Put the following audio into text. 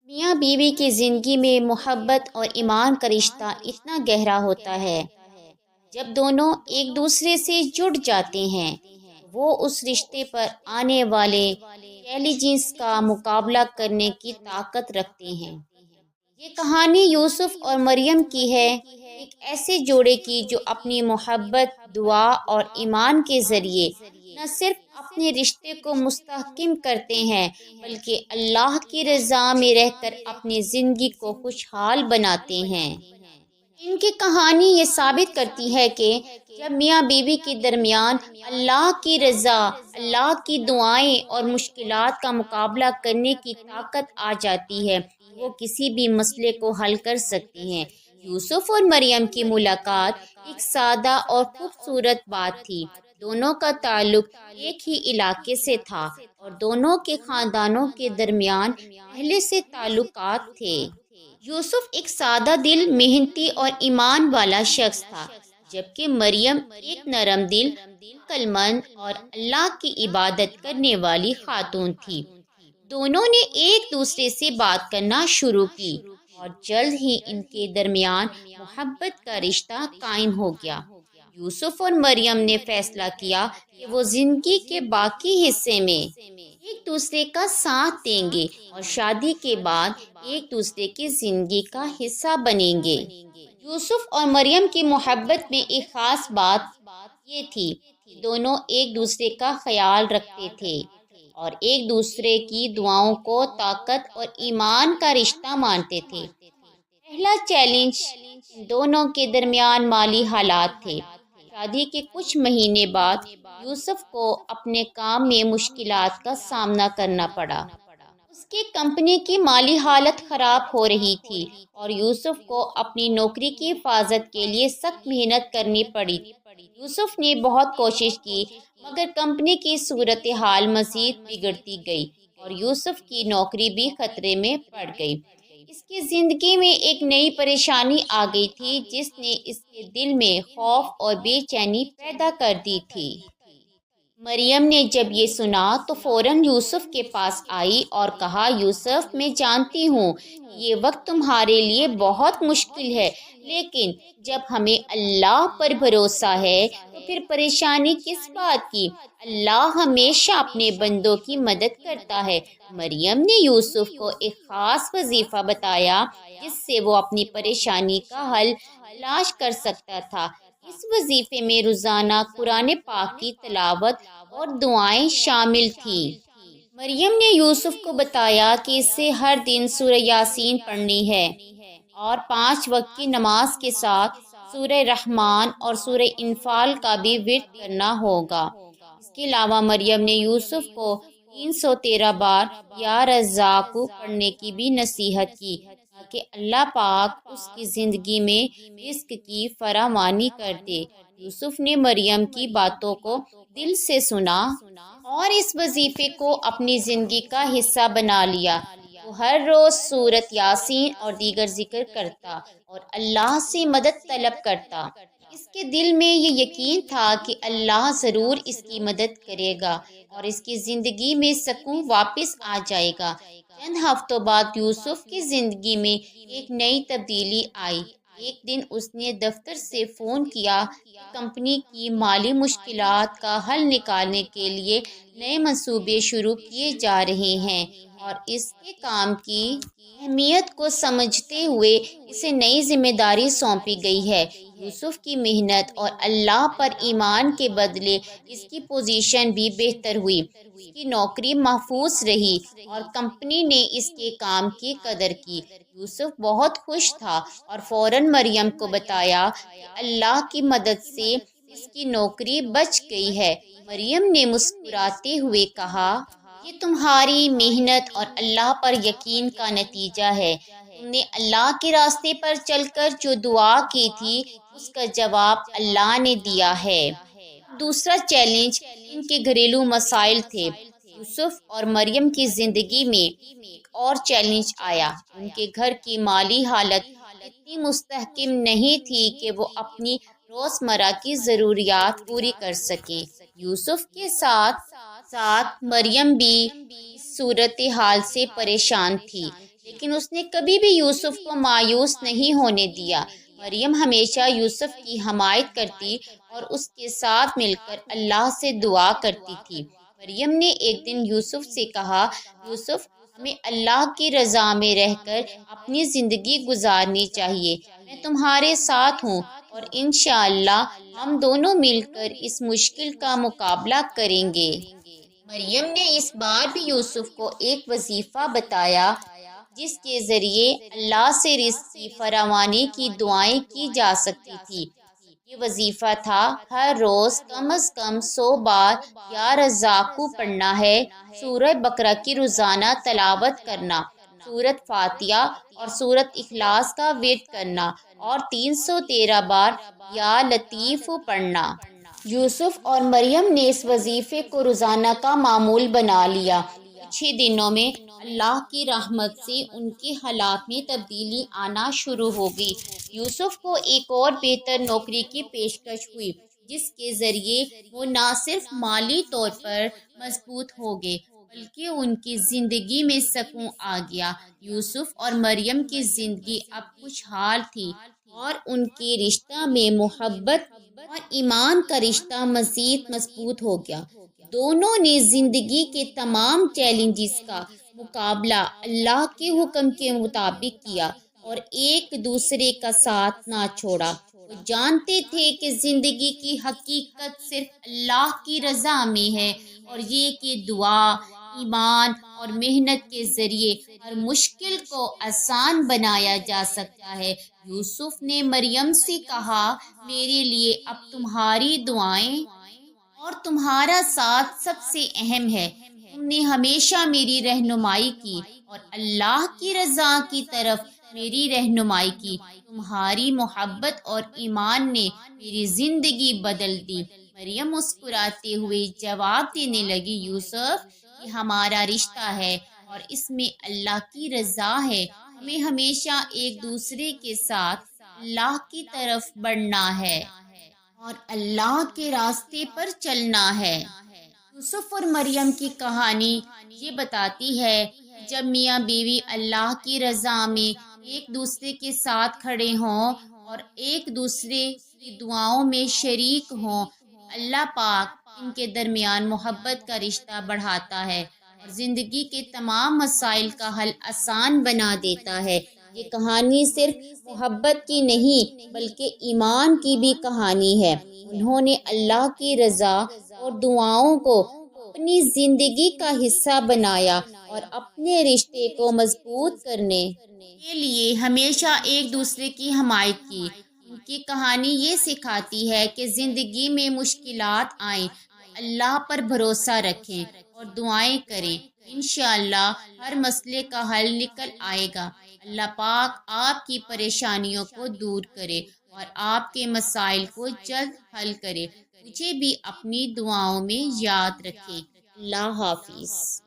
میاں بیوی کی زندگی میں محبت اور ایمان کا رشتہ اتنا گہرا ہوتا ہے جب دونوں ایک دوسرے سے جڑ جاتے ہیں وہ اس رشتے پر آنے والے چیلنجز کا مقابلہ کرنے کی طاقت رکھتے ہیں۔ یہ کہانی یوسف اور مریم کی ہے، ایک ایسے جوڑے کی جو اپنی محبت، دعا اور ایمان کے ذریعے نہ صرف اپنے رشتے کو مستحکم کرتے ہیں بلکہ اللہ کی رضا میں رہ کر اپنی زندگی کو خوشحال بناتے ہیں۔ ان کی کہانی یہ ثابت کرتی ہے کہ جب میاں بیوی کے درمیان اللہ کی رضا، اللہ کی دعائیں اور مشکلات کا مقابلہ کرنے کی طاقت آ جاتی ہے وہ کسی بھی مسئلے کو حل کر سکتے ہیں۔ یوسف اور مریم کی ملاقات ایک سادہ اور خوبصورت بات تھی۔ دونوں کا تعلق ایک ہی علاقے سے تھا اور دونوں کے خاندانوں کے درمیان پہلے سے تعلقات تھے۔ یوسف ایک سادہ دل، محنتی اور ایمان والا شخص تھا، جبکہ مریم ایک نرم دل، عقل مند اور اللہ کی عبادت کرنے والی خاتون تھی۔ دونوں نے ایک دوسرے سے بات کرنا شروع کی اور جلد ہی ان کے درمیان محبت کا رشتہ قائم ہو گیا۔ یوسف اور مریم نے فیصلہ کیا کہ وہ زندگی کے باقی حصے میں ایک دوسرے کا ساتھ دیں گے اور شادی کے بعد ایک دوسرے کی زندگی کا حصہ بنیں گے۔ یوسف اور مریم کی محبت میں ایک خاص بات یہ تھی کہ دونوں ایک دوسرے کا خیال رکھتے تھے اور ایک دوسرے کی دعاؤں کو طاقت اور ایمان کا رشتہ مانتے تھے۔ پہلا چیلنج دونوں کے درمیان مالی حالات تھے۔ شادی کے کچھ مہینے بعد یوسف کو اپنے کام میں مشکلات کا سامنا کرنا پڑا۔ اس کی کمپنی کی مالی حالت خراب ہو رہی تھی اور یوسف کو اپنی نوکری کی حفاظت کے لیے سخت محنت کرنی پڑی۔ یوسف نے بہت کوشش کی مگر کمپنی کی صورتحال مزید بگڑتی گئی اور یوسف کی نوکری بھی خطرے میں پڑ گئی۔ اس کی زندگی میں ایک نئی پریشانی آ گئی تھی جس نے اس کے دل میں خوف اور بے چینی پیدا کر دی تھی۔ مریم نے جب یہ سنا تو فوراً یوسف کے پاس آئی اور کہا، یوسف میں جانتی ہوں یہ وقت تمہارے لیے بہت مشکل ہے، لیکن جب ہمیں اللہ پر بھروسہ ہے تو پھر پریشانی کس بات کی؟ اللہ ہمیشہ اپنے بندوں کی مدد کرتا ہے۔ مریم نے یوسف کو ایک خاص وظیفہ بتایا جس سے وہ اپنی پریشانی کا حل تلاش کر سکتا تھا۔ اس وظیفے میں روزانہ قرآن پاک کی تلاوت اور دعائیں شامل تھیں۔ مریم نے یوسف کو بتایا کہ اسے ہر دن سورہ یاسین پڑھنی ہے اور 5 وقت کی نماز کے ساتھ سورہ رحمان اور سورہ انفال کا بھی ورد کرنا ہوگا۔ اس کے علاوہ مریم نے یوسف کو 313 بار یا رزاق پڑھنے کی بھی نصیحت کی تاکہ اللہ پاک اس کی زندگی میں رزق کی فراوانی کر دے۔ یوسف نے مریم کی باتوں کو دل سے سنا اور اس وظیفے کو اپنی زندگی کا حصہ بنا لیا۔ وہ ہر روز سورۃ یاسین اور دیگر ذکر کرتا اور اللہ سے مدد طلب کرتا۔ اس کے دل میں یہ یقین تھا کہ اللہ ضرور اس کی مدد کرے گا اور اس کی زندگی میں سکون واپس آ جائے گا۔ چند ہفتوں بعد یوسف کی زندگی میں ایک نئی تبدیلی آئی۔ ایک دن اس نے دفتر سے فون کیا کہ کمپنی کی مالی مشکلات کا حل نکالنے کے لیے نئے منصوبے شروع کیے جا رہے ہیں اور اس کے کام کی اہمیت کو سمجھتے ہوئے اسے نئی ذمہ داری سونپی گئی ہے۔ یوسف کی محنت اور اللہ پر ایمان کے بدلے اس کی پوزیشن بھی بہتر ہوئی۔ اس کی نوکری محفوظ رہی اور کمپنی نے اس کے کام کی قدر کی۔ یوسف بہت خوش تھا اور فوراً مریم کو بتایا کہ اللہ کی مدد سے اس کی نوکری بچ گئی ہے۔ مریم نے مسکراتے ہوئے کہا، یہ تمہاری محنت اور اللہ پر یقین کا نتیجہ ہے۔ تم نے اللہ کے راستے پر چل کر جو دعا کی تھی اس کا جواب اللہ نے دیا ہے۔ دوسرا چیلنج ان کے گھریلو مسائل تھے۔ یوسف اور مریم کی زندگی میں ایک اور چیلنج آیا۔ ان کے گھر کی مالی حالت اتنی مستحکم نہیں تھی کہ وہ اپنی روزمرہ کی ضروریات پوری کر سکیں۔ یوسف کے ساتھ ساتھ مریم بھی اس صورتحال سے پریشان تھی۔ لیکن اس نے کبھی بھی یوسف کو مایوس نہیں ہونے دیا۔ مریم ہمیشہ یوسف کی حمایت کرتی اور اس کے ساتھ مل کر اللہ سے دعا کرتی تھی۔ مریم نے ایک دن یوسف سے کہا، یوسف، ہمیں اللہ کی رضا میں رہ کر اپنی زندگی گزارنی چاہیے۔ میں تمہارے ساتھ ہوں اور انشاءاللہ ہم دونوں مل کر اس مشکل کا مقابلہ کریں گے۔ مریم نے اس بار بھی یوسف کو ایک وظیفہ بتایا جس کے ذریعے اللہ سے رزق کی فراوانی کی دعائیں کی جا سکتی تھی۔ یہ وظیفہ تھا ہر روز کم از کم 100 بار یا رزاقو پڑھنا ہے، سورہ بقرہ کی روزانہ تلاوت کرنا، سورۃ فاتحہ اور سورۃ اخلاص کا ورد کرنا اور 313 بار یا لطیف پڑھنا۔ یوسف اور مریم نے اس وظیفے کو روزانہ کا معمول بنا لیا۔ کچھ ہی دنوں میں اللہ کی رحمت سے ان کے حالات میں تبدیلی آنا شروع ہو گئی۔ یوسف کو ایک اور بہتر نوکری کی پیشکش ہوئی جس کے ذریعے وہ نہ صرف مالی طور پر مضبوط ہو گئے بلکہ ان کی زندگی میں سکون آ گیا۔ یوسف اور مریم کی زندگی اب خوشحال تھی اور ان کے رشتہ میں محبت اور ایمان کا رشتہ مزید مضبوط ہو گیا۔ دونوں نے زندگی کے تمام چیلنجز کا مقابلہ اللہ کے حکم کے مطابق کیا اور ایک دوسرے کا ساتھ نہ چھوڑا۔ وہ جانتے تھے کہ زندگی کی حقیقت صرف اللہ کی رضا میں ہے اور یہ کہ دعا، ایمان اور محنت کے ذریعے ہر مشکل کو آسان بنایا جا سکتا ہے۔ یوسف نے مریم سے کہا، میرے لیے اب تمہاری دعائیں اور تمہارا ساتھ سب سے اہم ہے۔ تم نے ہمیشہ میری رہنمائی کی اور اللہ کی رضا کی طرف میری رہنمائی کی۔ تمہاری محبت اور ایمان نے میری زندگی بدل دی۔ مریم مسکراتے ہوئے جواب دینے لگی، یوسف، یہ ہمارا رشتہ ہے اور اس میں اللہ کی رضا ہے۔ ہمیں ہمیشہ ایک دوسرے کے ساتھ اللہ کی طرف بڑھنا ہے اور اللہ کے راستے پر چلنا ہے۔ یوسف اور مریم کی کہانی یہ بتاتی ہے کہ جب میاں بیوی اللہ کی رضا میں ایک دوسرے کے ساتھ کھڑے ہوں اور ایک دوسرے کی دعاؤں میں شریک ہوں، اللہ پاک ان کے درمیان محبت کا رشتہ بڑھاتا ہے اور زندگی کے تمام مسائل کا حل آسان بنا دیتا ہے۔ یہ کہانی صرف محبت کی نہیں بلکہ ایمان کی بھی کہانی ہے۔ انہوں نے اللہ کی رضا اور دعاؤں کو اپنی زندگی کا حصہ بنایا اور اپنے رشتے کو مضبوط کرنے کے لیے ہمیشہ ایک دوسرے کی حمایت کی۔ ان کی کہانی یہ سکھاتی ہے کہ زندگی میں مشکلات آئیں تو اللہ پر بھروسہ رکھیں اور دعائیں کریں۔ انشاءاللہ ہر مسئلے کا حل نکل آئے گا۔ اللہ پاک آپ کی پریشانیوں کو دور کرے اور آپ کے مسائل کو جلد حل کرے۔ مجھے بھی اپنی دعاؤں میں یاد رکھیں۔ اللہ حافظ۔